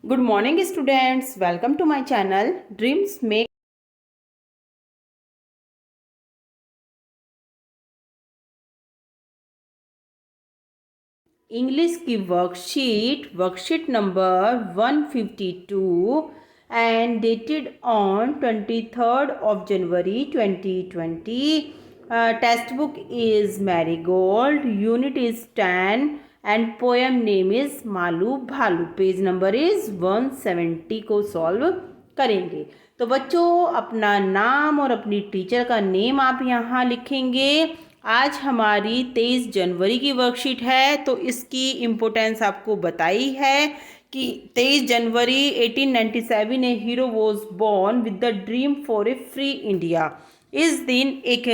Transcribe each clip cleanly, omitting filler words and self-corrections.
Good morning students, welcome to my channel Dreams Make English की worksheet number 152 and dated on 23rd of January 2020. Textbook is Marigold, unit is 10 and poem name is Malu Bhalu. Page number is 170 को solve करेंगे. तो बच्चों अपना नाम और अपनी teacher का नेम आप यहाँ लिखेंगे. आज हमारी 23 जनवरी की वर्कशीट है तो इसकी इम्पोर्टेंस आपको बताई है कि 23 January 1897 a hero was born with the dream for a free India. इस दिन एक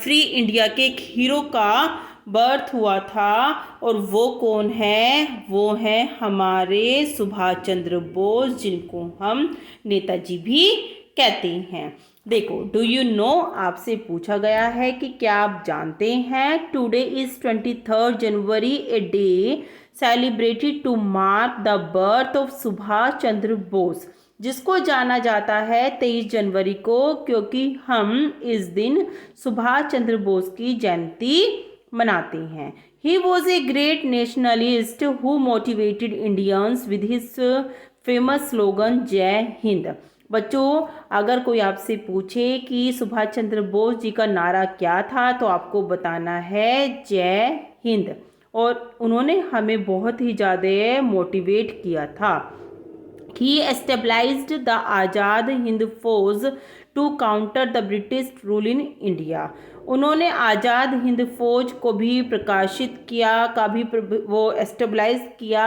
फ्री इंडिया के एक हीरो का बर्थ हुआ था और वो कौन है? वो है हमारे सुभाष चंद्र बोस, जिनको हम नेताजी भी कहते हैं. देखो, डू यू नो आपसे पूछा गया है कि क्या आप जानते हैं today is 23rd January a day celebrated to mark the birth of Subhash Chandra Bose, जिसको जाना जाता है 23 जनवरी को क्योंकि हम इस दिन सुभाष चंद्र बोस की जयंती मनाते हैं. He was a great nationalist who motivated Indians with his famous slogan जय हिंद. बच्चों अगर कोई आपसे पूछे कि सुभाष चंद्र बोस जी का नारा क्या था तो आपको बताना है जय हिंद. और उन्होंने हमें बहुत ही ज़्यादा मोटिवेट किया था. He established the Azad Hind Fauj to counter the British rule in India. उन्होंने आज़ाद हिंद फौज को भी प्रकाशित किया, का भी वो एस्टेब्लाइज किया.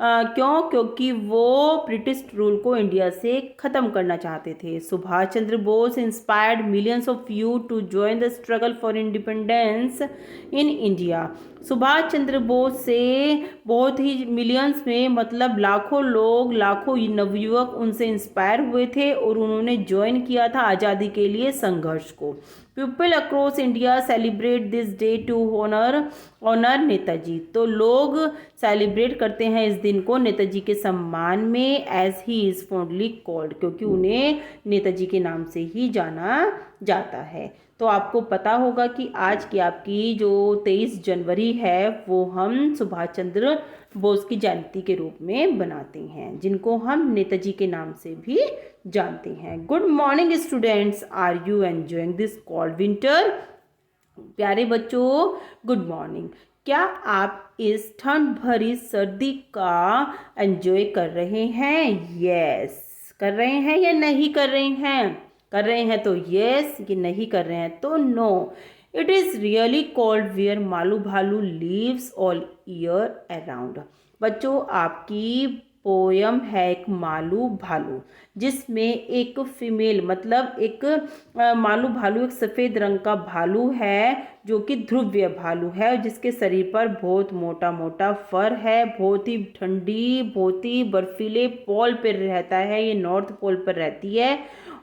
क्यों? क्योंकि वो ब्रिटिश रूल को इंडिया से ख़त्म करना चाहते थे. Subhash Chandra Bose inspired millions of you to join the struggle for independence in India. Subhash Chandra Bose से बहुत ही मिलियंस में मतलब लाखों लोग, लाखों नवयुवक उनसे इंस्पायर हुए थे और उन्होंने ज्वाइन किया था आज़ादी के लिए संघर्ष को. People across India celebrate this day to honour Netaji. तो लोग सेलिब्रेट करते हैं इस दिन को नेताजी के सम्मान में, as he is fondly called, क्योंकि उन्हें नेताजी के नाम से ही जाना जाता है. तो आपको पता होगा कि आज की आपकी जो 23 जनवरी है वो हम सुभाष चंद्र बोस की जयंती के रूप में बनाते हैं, जिनको हम नेताजी के नाम से भी जानते हैं. Good morning students, are you enjoying this cold winter? प्यारे बच्चों गुड मॉर्निंग. क्या आप इस ठंड भरी सर्दी का एंजॉय कर रहे हैं? यस कर रहे हैं या नहीं कर रहे हैं? कर रहे हैं तो यस, ये नहीं कर रहे हैं तो no. It is really cold where Malu Bhalu lives all year around. बच्चों आपकी पोयम है एक मालू भालू, जिसमें एक फीमेल मतलब एक मालू भालू एक सफ़ेद रंग का भालू है जो कि ध्रुवीय भालू है, जिसके शरीर पर बहुत मोटा मोटा फर है. बहुत ही ठंडी, बहुत ही बर्फीले पोल पर रहता है. ये नॉर्थ पोल पर रहती है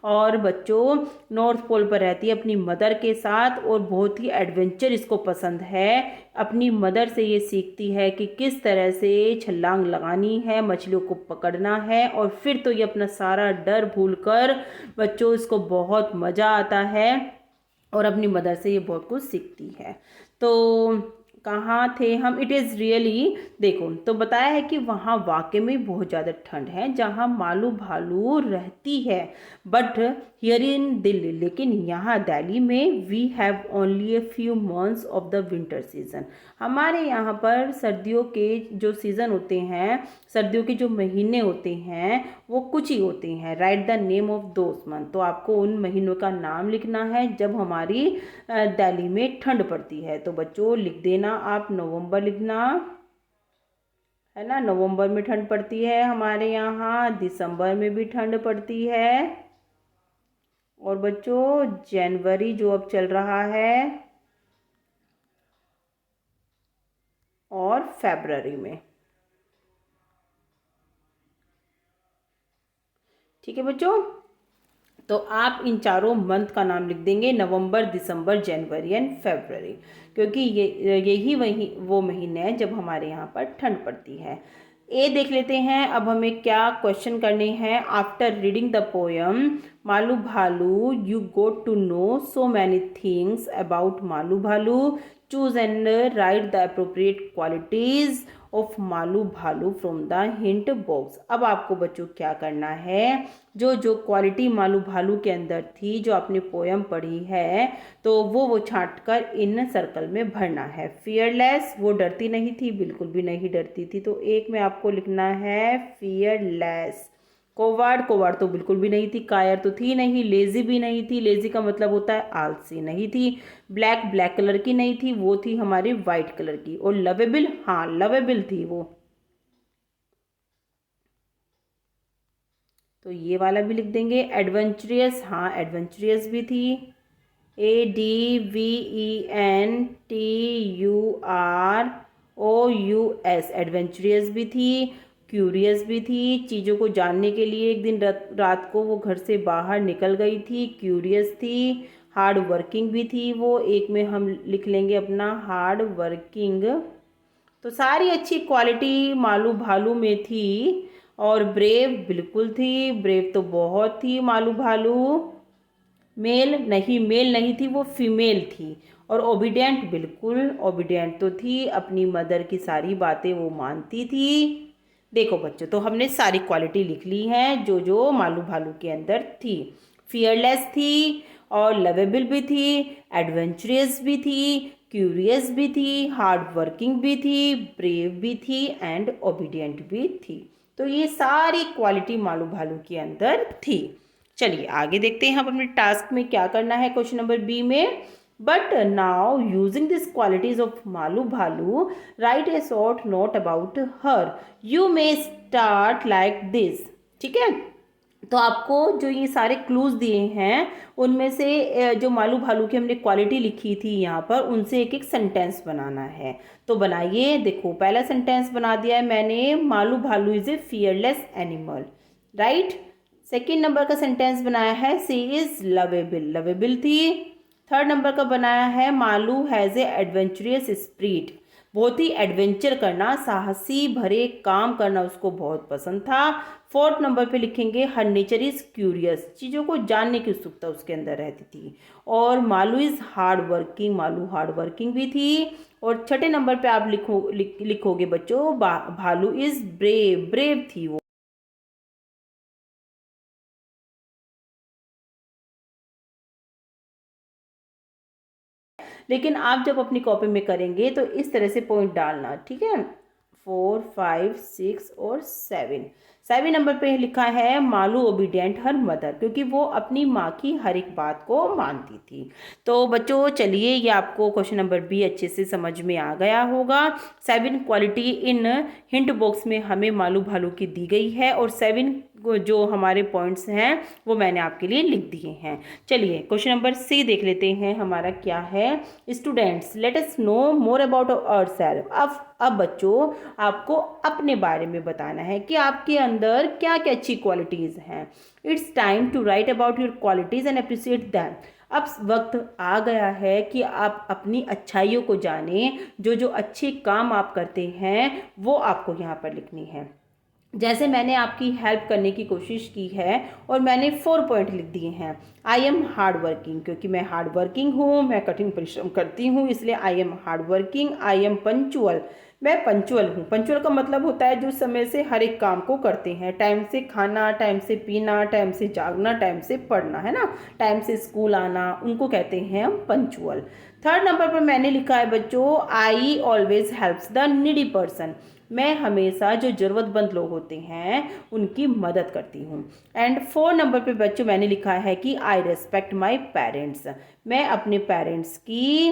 और बच्चों नॉर्थ पोल पर रहती है अपनी मदर के साथ और बहुत ही एडवेंचर इसको पसंद है. अपनी मदर से ये सीखती है कि किस तरह से छलांग लगानी है, मछलियों को पकड़ना है और फिर तो ये अपना सारा डर भूलकर बच्चों इसको बहुत मज़ा आता है और अपनी मदर से ये बहुत कुछ सीखती है. तो कहाँ थे हम? इट इज़ रियली, देखो तो बताया है कि वहाँ वाकई में बहुत ज़्यादा ठंड है जहाँ मालू भालू रहती है. बट हियर इन दिल्ली, लेकिन यहाँ दिल्ली में we have only a few months of the winter season. हमारे यहाँ पर सर्दियों के जो सीज़न होते हैं, सर्दियों के जो महीने होते हैं वो कुछ ही होते हैं. Right the name of those month. तो आपको उन महीनों का नाम लिखना है जब हमारी दिल्ली में ठंड पड़ती है. तो बच्चों लिख देना, आप नवंबर लिखना है ना. नवंबर में ठंड पड़ती है हमारे यहाँ. दिसंबर में भी ठंड पड़ती है. और बच्चों जनवरी जो अब चल रहा है और फरवरी में. ठीक है बच्चों, तो आप इन चारों मंथ का नाम लिख देंगे, नवंबर, दिसंबर, जनवरी एंड फरवरी, क्योंकि यही वो महीने हैं जब हमारे यहाँ पर ठंड पड़ती है. ए देख लेते हैं। अब हमें क्या क्वेश्चन करने हैं। After reading the poem Malu Bhalu you got to know so many things about Malu Bhalu. Choose and write the appropriate qualities of Malu Bhalu from the hint box. अब आपको बच्चों क्या करना है, जो जो क्वालिटी मालू भालू के अंदर थी, जो आपने पोयम पढ़ी है, तो वो छांट कर इन सर्कल में भरना है। फियरलेस, वो डरती नहीं थी, बिल्कुल भी नहीं डरती थी, तो एक में आपको लिखना है फियरलेस। कोवार्ड, कोवार्ड तो बिल्कुल भी नहीं थी, कायर तो थी नहीं, लेजी भी नहीं थी, लेजी का मतलब होता है आलसी, नहीं थी। ब्लैक, ब्लैक कलर की नहीं थी, वो थी हमारी वाइट कलर की। और लवेबल, हाँ लवेबल थी वो, तो ये वाला भी लिख देंगे। एडवेंचरियस, हाँ एडवेंचरियस भी थी। ADVENTUROUS, एडवेंचरियस भी थी। क्यूरियस भी थी, चीज़ों को जानने के लिए एक दिन रात को वो घर से बाहर निकल गई थी, क्यूरियस थी। हार्ड वर्किंग भी थी वो, एक में हम लिख लेंगे अपना हार्ड वर्किंग। तो सारी अच्छी क्वालिटी मालू भालू में थी। और ब्रेव बिल्कुल थी, ब्रेव तो बहुत थी मालू भालू। मेल नहीं, मेल नहीं थी, वो फीमेल थी। और ओबीडियंट, बिल्कुल ओबीडियंट तो थी, अपनी मदर की सारी बातें वो मानती थी। देखो बच्चों, तो हमने सारी क्वालिटी लिख ली हैं जो जो मालू भालू के अंदर थी। फियरलेस थी, और लवेबल भी थी, एडवेंचरस भी थी, क्यूरियस भी थी, हार्ड वर्किंग भी थी, ब्रेव भी थी एंड ओबीडियंट भी थी। तो ये सारी क्वालिटी मालू भालू के अंदर थी। चलिए आगे देखते हैं हम अपने टास्क में क्या करना है क्वेश्चन नंबर बी में। But now using this qualities of Malu Bhalu write a short note about her. You may start like this. ठीक है, तो आपको जो ये सारे क्लूज दिए हैं उनमें से जो मालू भालू की हमने क्वालिटी लिखी थी यहाँ पर, उनसे एक एक सेंटेंस बनाना है। तो बनाइए। देखो पहला सेंटेंस बना दिया है मैंने, मालू भालू is a fearless animal, right. Second number का सेंटेंस बनाया है, सी इज लवेबल, लवेबल थी। थर्ड नंबर का बनाया है, Malu has a adventurous spirit, बहुत ही एडवेंचर करना, साहसी भरे काम करना उसको बहुत पसंद था। फोर्थ नंबर पे लिखेंगे, हर नेचर इज क्यूरियस, चीज़ों को जानने की उत्सुकता उसके अंदर रहती थी। और Malu is hard working, Malu hard working भी थी। और छठे नंबर पे आप लिखोगे बच्चों, भालू इज ब्रेव, ब्रेव थी वो। लेकिन आप जब अपनी कॉपी में करेंगे तो इस तरह से पॉइंट डालना, ठीक है। 4, 5, 6 और 7। 7 नंबर पे लिखा है, मालू ओबीडियंट हर मदर, क्योंकि वो अपनी माँ की हर एक बात को मानती थी। तो बच्चों चलिए, ये आपको क्वेश्चन नंबर बी अच्छे से समझ में आ गया होगा। 7 क्वालिटी इन हिंट बॉक्स में हमें मालू भालू की दी गई है, और 7 जो हमारे पॉइंट्स हैं वो मैंने आपके लिए लिख दिए हैं। चलिए क्वेश्चन नंबर सी देख लेते हैं, हमारा क्या है। Students let us know more about ourself. अब बच्चों आपको अपने बारे में बताना है कि आपके अंदर क्या क्या अच्छी क्वालिटीज़ हैं। It's time to write about your qualities and appreciate them. अब वक्त आ गया है कि आप अपनी अच्छाइयों को जानें, जो जो अच्छे काम आप करते हैं वो आपको यहाँ पर लिखनी है। जैसे मैंने आपकी हेल्प करने की कोशिश की है, और मैंने 4 पॉइंट लिख दिए हैं। आई एम हार्ड वर्किंग, क्योंकि मैं हार्ड वर्किंग हूँ, मैं कठिन परिश्रम करती हूँ, इसलिए I am hard working. I am punctual, मैं पंचुअल हूँ। पंचुअल का मतलब होता है जो समय से हर एक काम को करते हैं, टाइम से खाना, टाइम से पीना, टाइम से जागना, टाइम से पढ़ना, है ना, टाइम से स्कूल आना, उनको कहते हैं हम पंचुअल। थर्ड नंबर पर मैंने लिखा है बच्चों, I always helps the needy person, मैं हमेशा जो ज़रूरतमंद लोग होते हैं उनकी मदद करती हूँ। एंड 4 नंबर पे बच्चों मैंने लिखा है कि आई रेस्पेक्ट माई पेरेंट्स, मैं अपने पेरेंट्स की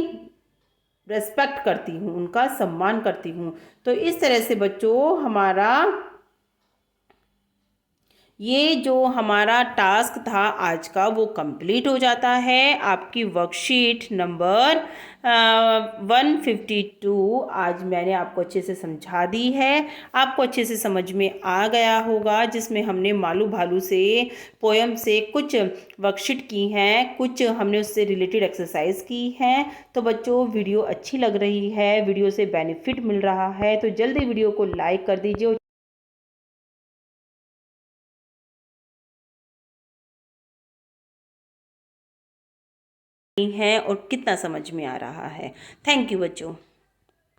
रेस्पेक्ट करती हूँ, उनका सम्मान करती हूँ। तो इस तरह से बच्चों हमारा ये जो हमारा टास्क था आज का वो कंप्लीट हो जाता है। आपकी वर्कशीट नंबर 152 आज मैंने आपको अच्छे से समझा दी है, आपको अच्छे से समझ में आ गया होगा, जिसमें हमने मालू भालू से पोयम से कुछ वर्कशीट की हैं, कुछ हमने उससे रिलेटेड एक्सरसाइज की हैं। तो बच्चों वीडियो अच्छी लग रही है, वीडियो से बेनिफिट मिल रहा है तो जल्दी वीडियो को लाइक कर दीजिए। हैं और कितना समझ में आ रहा है। थैंक यू बच्चों।